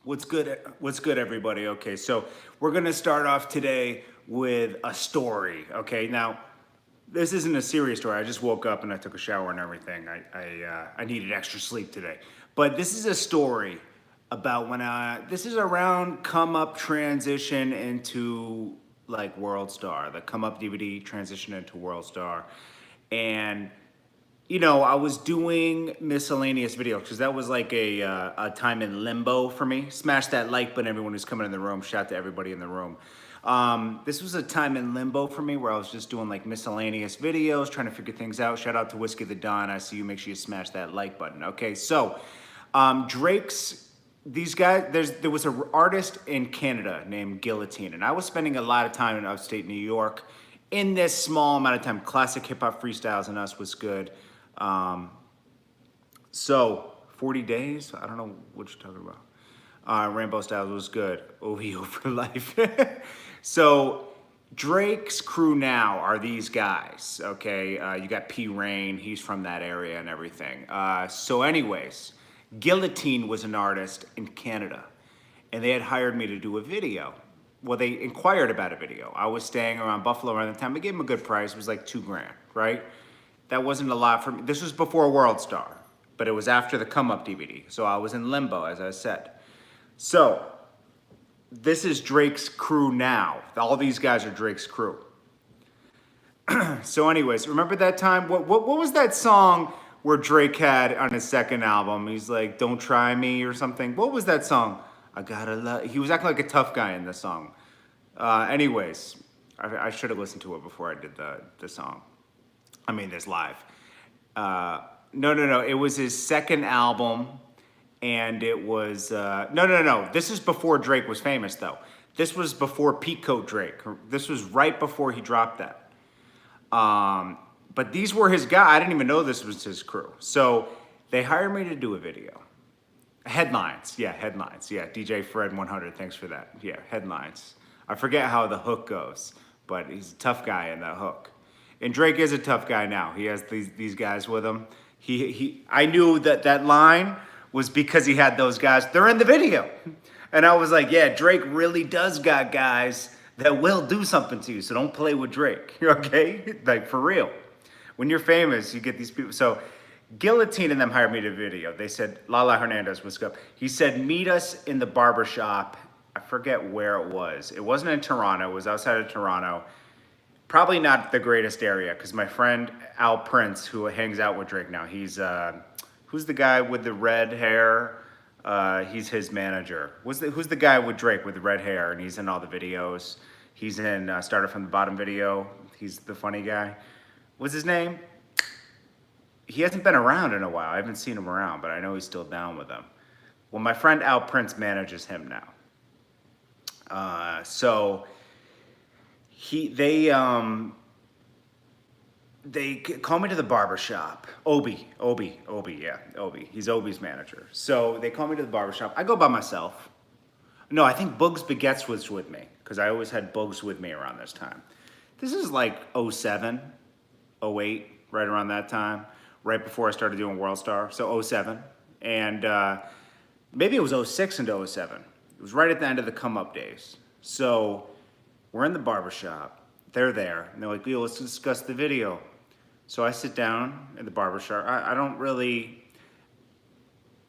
What's good? What's good, everybody? Okay, so we're gonna start off today with a story. Okay, now this isn't a serious story. I just woke up and I took a shower and everything. I needed extra sleep today, but this is a story about when this is around come up transition into like World Star, the come up DVD transition into World Star, and I was doing miscellaneous videos because that was like a time in limbo for me. Smash that like button, everyone who's coming in the room. Shout to everybody in the room. This was a time in limbo for me where I was just doing like miscellaneous videos, trying to figure things out. Shout out to Whiskey the Don. I see you. Make sure you smash that like button. Okay, so these guys, there was an artist in Canada named Guillotine, and I was spending a lot of time in upstate New York in this small amount of time. Classic hip hop freestyles and us was good. So 40 days, I don't know what you're talking about. Rainbow Styles was good. OVO for life. So Drake's crew now are these guys, okay? You got P. Rain, he's from that area and everything. So anyways, Guillotine was an artist in Canada, and they had hired me to do a video. Well, they inquired about a video. I was staying around Buffalo around the time. I gave them a good price. It was like $2,000, right? That wasn't a lot for me. This was before World Star, but it was after the Come Up DVD. So I was in limbo, as I said. So this is Drake's crew now. All these guys are Drake's crew. So anyways, remember that time? What was that song where Drake had on his second album? He's like, "Don't Try Me" or something. What was that song? I gotta love. He was acting like a tough guy in the song. Anyways, I should have listened to it before I did the song. I mean, this live. No. It was his second album, and it was no. This is before Drake was famous, though. This was before Peacoat Drake. This was right before he dropped that. But these were his guys. I didn't even know this was his crew. So they hired me to do a video. Headlines. Yeah, DJ Fred 100. Thanks for that. Yeah, headlines. I forget how the hook goes, but he's a tough guy in that hook. And Drake is a tough guy now. He has these guys with him. I knew that line was because he had those guys. They're in the video. And I was like, yeah, Drake really does got guys that will do something to you. So don't play with Drake, okay? Like, for real. When you're famous, you get these people. So Guillotine and them hired me to video. They said, Lala Hernandez, what's up? He said, meet us in the barber shop. I forget where it was. It wasn't in Toronto. It was outside of Toronto. Probably not the greatest area, because my friend Al Prince, who hangs out with Drake now, he's, who's the guy with the red hair? He's his manager. Who's the guy with Drake with the red hair, and he's in all the videos? He's in Started From the Bottom video. He's the funny guy. What's his name? He hasn't been around in a while. I haven't seen him around, but I know he's still down with them. Well, my friend Al Prince manages him now. So they call me to the barber shop. Obi. He's Obi's manager. So they call me to the barber shop. I go by myself. No, I think Bugs Baguettes was with me, because I always had Bugs with me around this time. This is like 07, 08, right around that time, right before I started doing World Star. So 07. And maybe it was 06 into 07. It was right at the end of the come up days. So we're in the barbershop. They're there. And they're like, yo, let's discuss the video. So I sit down in the barbershop.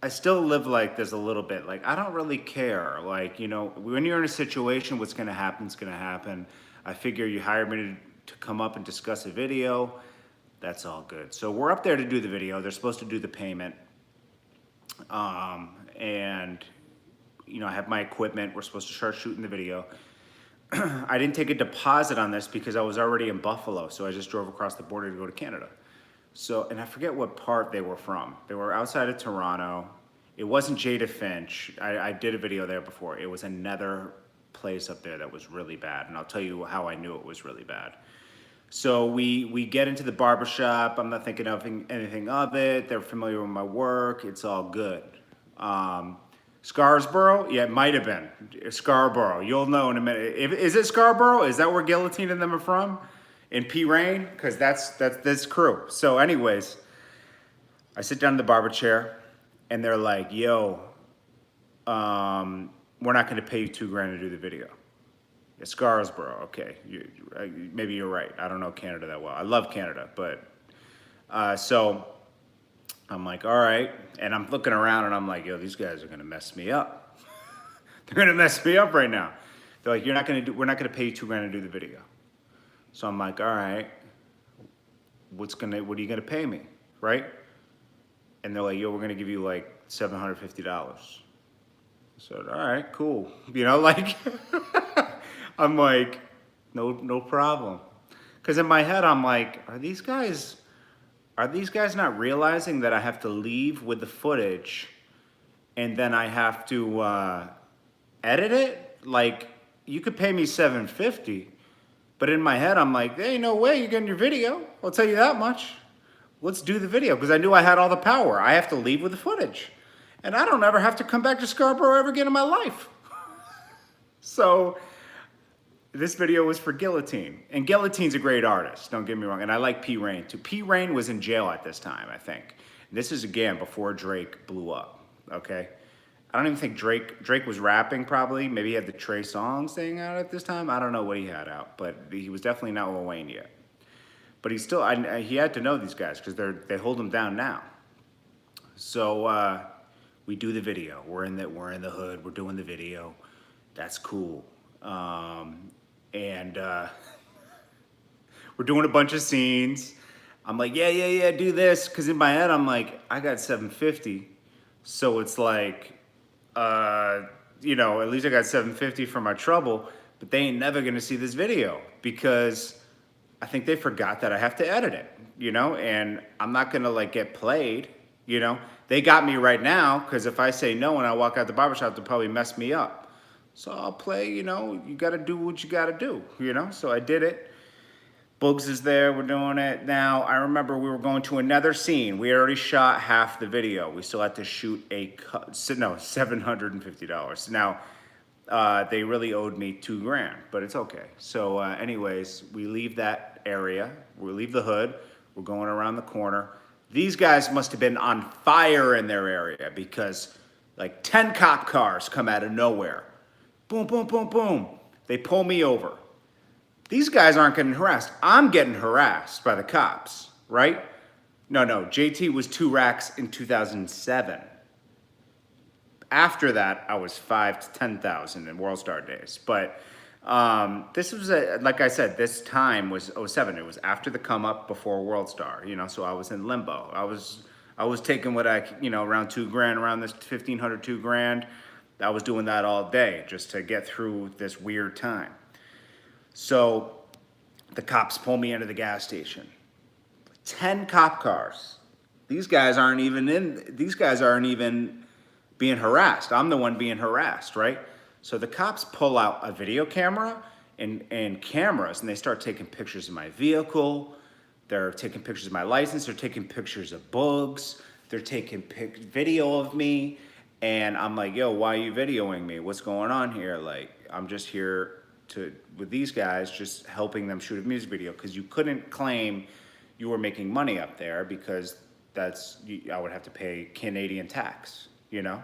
I still live like this a little bit. Like, I don't really care. Like, when you're in a situation, what's going to happen is going to happen. I figure you hired me to come up and discuss a video. That's all good. So we're up there to do the video. They're supposed to do the payment. And, I have my equipment. We're supposed to start shooting the video. I didn't take a deposit on this because I was already in Buffalo, so I just drove across the border to go to Canada. So, and I forget what part they were from. They were outside of Toronto. It wasn't Jada Finch. I did a video there before. It was another place up there that was really bad, and I'll tell you how I knew it was really bad. So we get into the barbershop. I'm not thinking of anything of it. They're familiar with my work. It's all good. Scarsborough? Yeah, it might have been. Scarborough. You'll know in a minute. Is it Scarborough? Is that where Guillotine and them are from? In P. Rain? Because that's this crew. So anyways, I sit down in the barber chair, and they're like, yo, we're not going to pay you $2,000 to do the video. Yeah, Scarsborough, okay. Maybe you're right. I don't know Canada that well. I love Canada, but so I'm like, all right. And I'm looking around and I'm like, yo, these guys are going to mess me up. They're going to mess me up right now. They're like, we're not going to pay you $2,000 to do the video. So I'm like, all right, what are you going to pay me, right? And they're like, yo, we're going to give you like $750. I said, all right, cool. You know, like, I'm like, no problem. Because in my head, I'm like, are these guys not realizing that I have to leave with the footage and then I have to edit it? Like, you could pay me $750, but in my head, I'm like, there ain't no way you're getting your video. I'll tell you that much. Let's do the video, because I knew I had all the power. I have to leave with the footage. And I don't ever have to come back to Scarborough ever again in my life. So this video was for Guillotine. And Guillotine's a great artist, don't get me wrong. And I like P. Rain too. P. Rain was in jail at this time, I think. This is, again, before Drake blew up, okay? I don't even think Drake was rapping probably. Maybe he had the Trey Songz thing out at this time. I don't know what he had out, but he was definitely not Lil Wayne yet. But he had to know these guys because they hold him down now. So we do the video. We're in the hood. We're doing the video. That's cool. And we're doing a bunch of scenes. I'm like, yeah, do this. Because in my head, I'm like, I got $750. So it's like, you know, at least I got $750 for my trouble. But they ain't never going to see this video because I think they forgot that I have to edit it, you know, and I'm not going to like get played, you know. They got me right now because if I say no and I walk out the barbershop, they'll probably mess me up. So I'll play, you know, you got to do what you got to do, you know. So I did it. Bugs is there. We're doing it. Now, I remember we were going to another scene. We already shot half the video. We still had to shoot $750. Now, they really owed me $2,000, but it's okay. So anyways, we leave that area. We leave the hood. We're going around the corner. These guys must have been on fire in their area because like 10 cop cars come out of nowhere. Boom, boom, boom, boom. They pull me over. These guys aren't getting harassed. I'm getting harassed by the cops, right? No, JT was 2 racks in 2007. After that, I was 5 to 10,000 in World Star days. But this was, like I said, this time was '07. It was after the come up, before World Star, you know, so I was in limbo. I was taking what around $2,000, around this 1,500, $2,000. I was doing that all day just to get through this weird time. So the cops pull me into the gas station. 10 cop cars. These guys aren't even being harassed. I'm the one being harassed, right? So the cops pull out a video camera and cameras, and they start taking pictures of my vehicle. They're taking pictures of my license. They're taking pictures of bugs. They're taking video of me. And I'm like, yo, why are you videoing me? What's going on here? Like, I'm just here with these guys, just helping them shoot a music video, because you couldn't claim you were making money up there because I would have to pay Canadian tax, you know?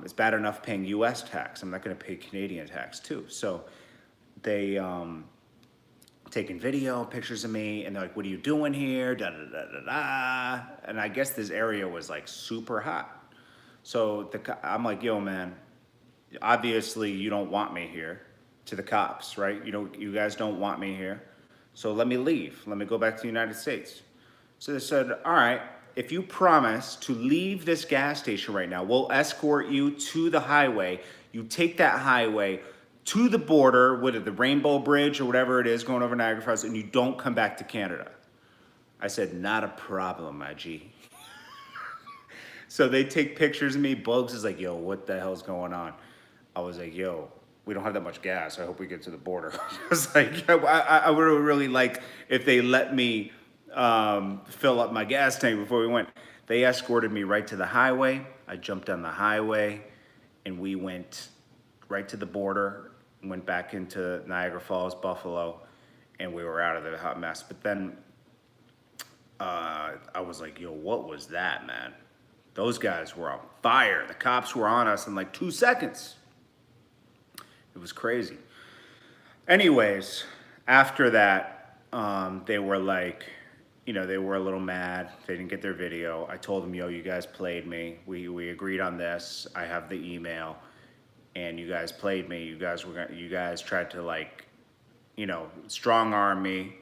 It's bad enough paying US tax. I'm not gonna pay Canadian tax too. So they taking video, pictures of me, and they're like, what are you doing here? Da, da, da, da, da. And I guess this area was like super hot. So I'm like, yo, man, obviously you don't want me here, to the cops, right? You guys don't want me here. So let me leave. Let me go back to the United States. So they said, all right, if you promise to leave this gas station right now, we'll escort you to the highway. You take that highway to the border, the Rainbow Bridge or whatever it is going over Niagara Falls, and you don't come back to Canada. I said, not a problem, my G. So they take pictures of me. Bugs is like, yo, what the hell's going on? I was like, yo, we don't have that much gas. I hope we get to the border. I was like, I would really like if they let me fill up my gas tank before we went. They escorted me right to the highway. I jumped on the highway, and we went right to the border, went back into Niagara Falls, Buffalo, and we were out of the hot mess. But then I was like, yo, what was that, man? Those guys were on fire. The cops were on us in like 2 seconds. It was crazy. Anyways, after that, they were like, they were a little mad. They didn't get their video. I told them, yo, you guys played me. We agreed on this. I have the email, and you guys played me. You guys tried to like, strong arm me,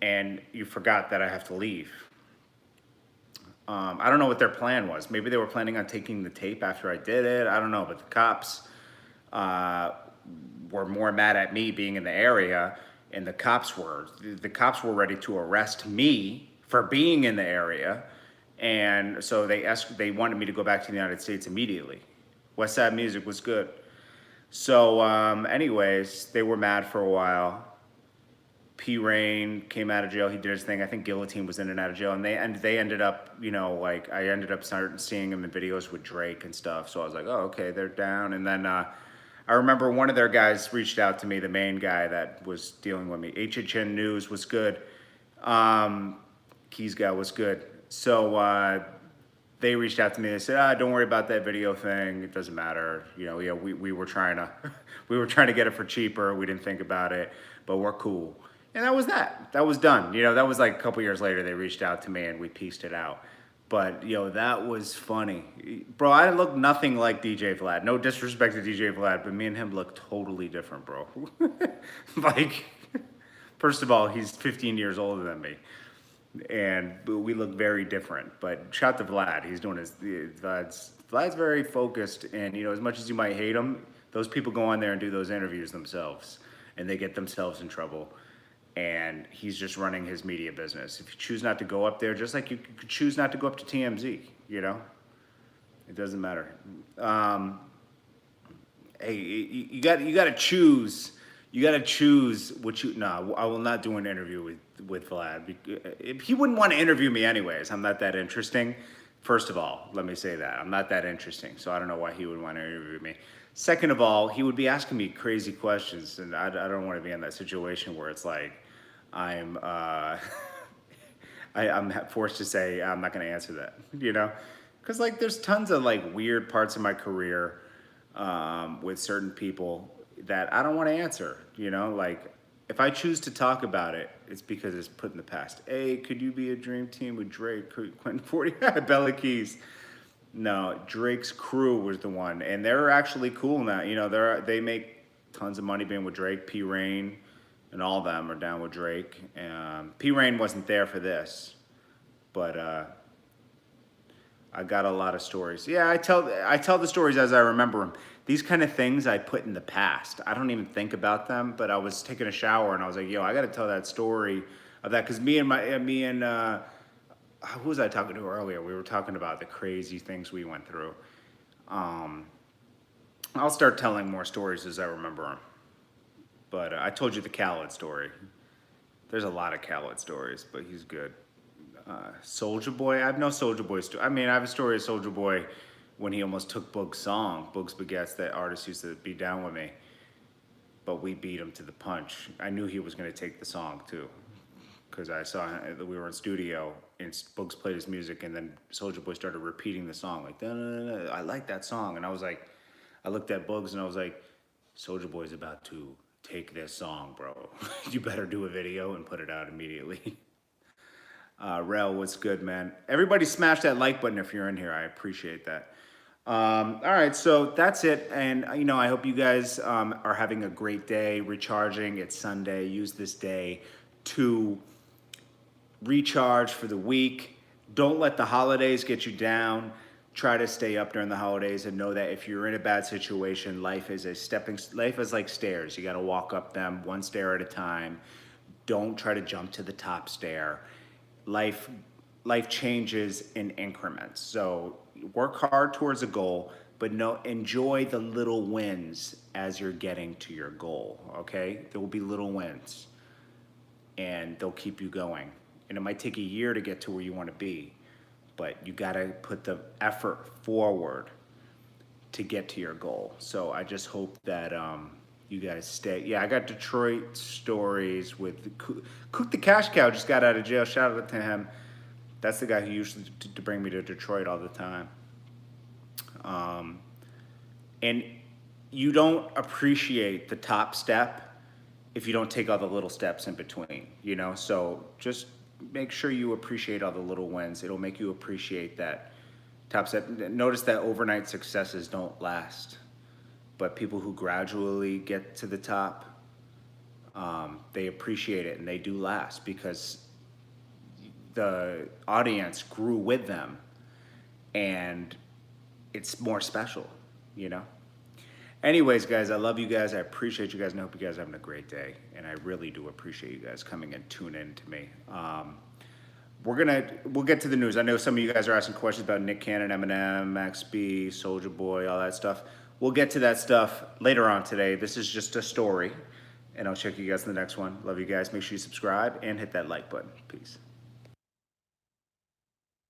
and you forgot that I have to leave. I don't know what their plan was. Maybe they were planning on taking the tape after I did it. I don't know, but the cops were more mad at me being in the area, and the cops were ready to arrest me for being in the area, and so they wanted me to go back to the United States immediately. West Side Music was good. So anyways, they were mad for a while. P. Rain came out of jail. He did his thing. I think Guillotine was in and out of jail, and they ended up, like I ended up starting seeing him in videos with Drake and stuff. So I was like, oh, okay, they're down. And then I remember one of their guys reached out to me, the main guy that was dealing with me. HHN News was good. Keys guy was good. So they reached out to me. They said, don't worry about that video thing. It doesn't matter. We were trying to to get it for cheaper. We didn't think about it, but we're cool. And that was that. That was done. That was like a couple years later. They reached out to me and we pieced it out. But that was funny, bro. I look nothing like DJ Vlad. No disrespect to DJ Vlad, but me and him look totally different, bro. Like, first of all, he's 15 years older than me, and we look very different. But shout to Vlad. He's doing Vlad's very focused, and as much as you might hate him, those people go on there and do those interviews themselves, and they get themselves in trouble. And he's just running his media business. If you choose not to go up there, just like you could choose not to go up to TMZ, it doesn't matter. Hey, you got to choose. You got to choose what you. No, I will not do an interview with Vlad. He wouldn't want to interview me anyways. I'm not that interesting. First of all, let me say that I'm not that interesting. So I don't know why he would want to interview me. Second of all, he would be asking me crazy questions, and I don't want to be in that situation where it's like I'm forced to say I'm not going to answer that, because like there's tons of like weird parts of my career with certain people that I don't want to answer, like if I choose to talk about it, it's because it's put in the past. Hey, could you be a dream team with Drake, Quentin 40, Bella Keys? No, Drake's crew was the one, and they're actually cool now. They make tons of money being with Drake. P. Rain and all of them are down with Drake. P. Rain wasn't there for this, but I got a lot of stories. Yeah, I tell the stories as I remember them. These kind of things I put in the past. I don't even think about them, but I was taking a shower and I was like, yo, I got to tell that story of that, because me and who was I talking to earlier? We were talking about the crazy things we went through. I'll start telling more stories as I remember them. But I told you the Khaled story. There's a lot of Khaled stories, but he's good. Soulja Boy, I have no Soulja Boy story. I mean, I have a story of Soulja Boy when he almost took Boog's song. Boog's Baguettes, that artist used to be down with me. But we beat him to the punch. I knew he was going to take the song, too. Because I saw we were in studio and Bugs played his music, and then Soulja Boy started repeating the song like, I like that song, and I was like, I looked at Bugs and I was like, Soulja Boy's about to take this song, bro. You better do a video and put it out immediately. Rel, what's good, man? Everybody smash that like button if you're in here. I appreciate that. All right, so that's it, and I hope you guys are having a great day, recharging. It's Sunday. Use this day to recharge for the week. Don't let the holidays get you down. Try to stay up during the holidays and know that if you're in a bad situation, life is like stairs. You got to walk up them one stair at a time. Don't try to jump to the top stair. Life changes in increments. So work hard towards a goal, but enjoy the little wins as you're getting to your goal, okay? There will be little wins, and they'll keep you going. And it might take a year to get to where you want to be, but you got to put the effort forward to get to your goal. So I just hope that you guys stay. Yeah, I got Detroit stories with Cook the Cash Cow, just got out of jail. Shout out to him. That's the guy who used to bring me to Detroit all the time. And you don't appreciate the top step if you don't take all the little steps in between, you know? So just make sure you appreciate all the little wins. It'll make you appreciate that top step. Notice that overnight successes don't last, but people who gradually get to the top, they appreciate it and they do last because the audience grew with them and it's more special, you know? Anyways, guys, I love you guys. I appreciate you guys, and I hope you guys are having a great day. And I really do appreciate you guys coming and tuning in to me. We'll get to the news. I know some of you guys are asking questions about Nick Cannon, Eminem, Max B, Soulja Boy, all that stuff. We'll get to that stuff later on today. This is just a story, and I'll check you guys in the next one. Love you guys. Make sure you subscribe and hit that like button. Peace.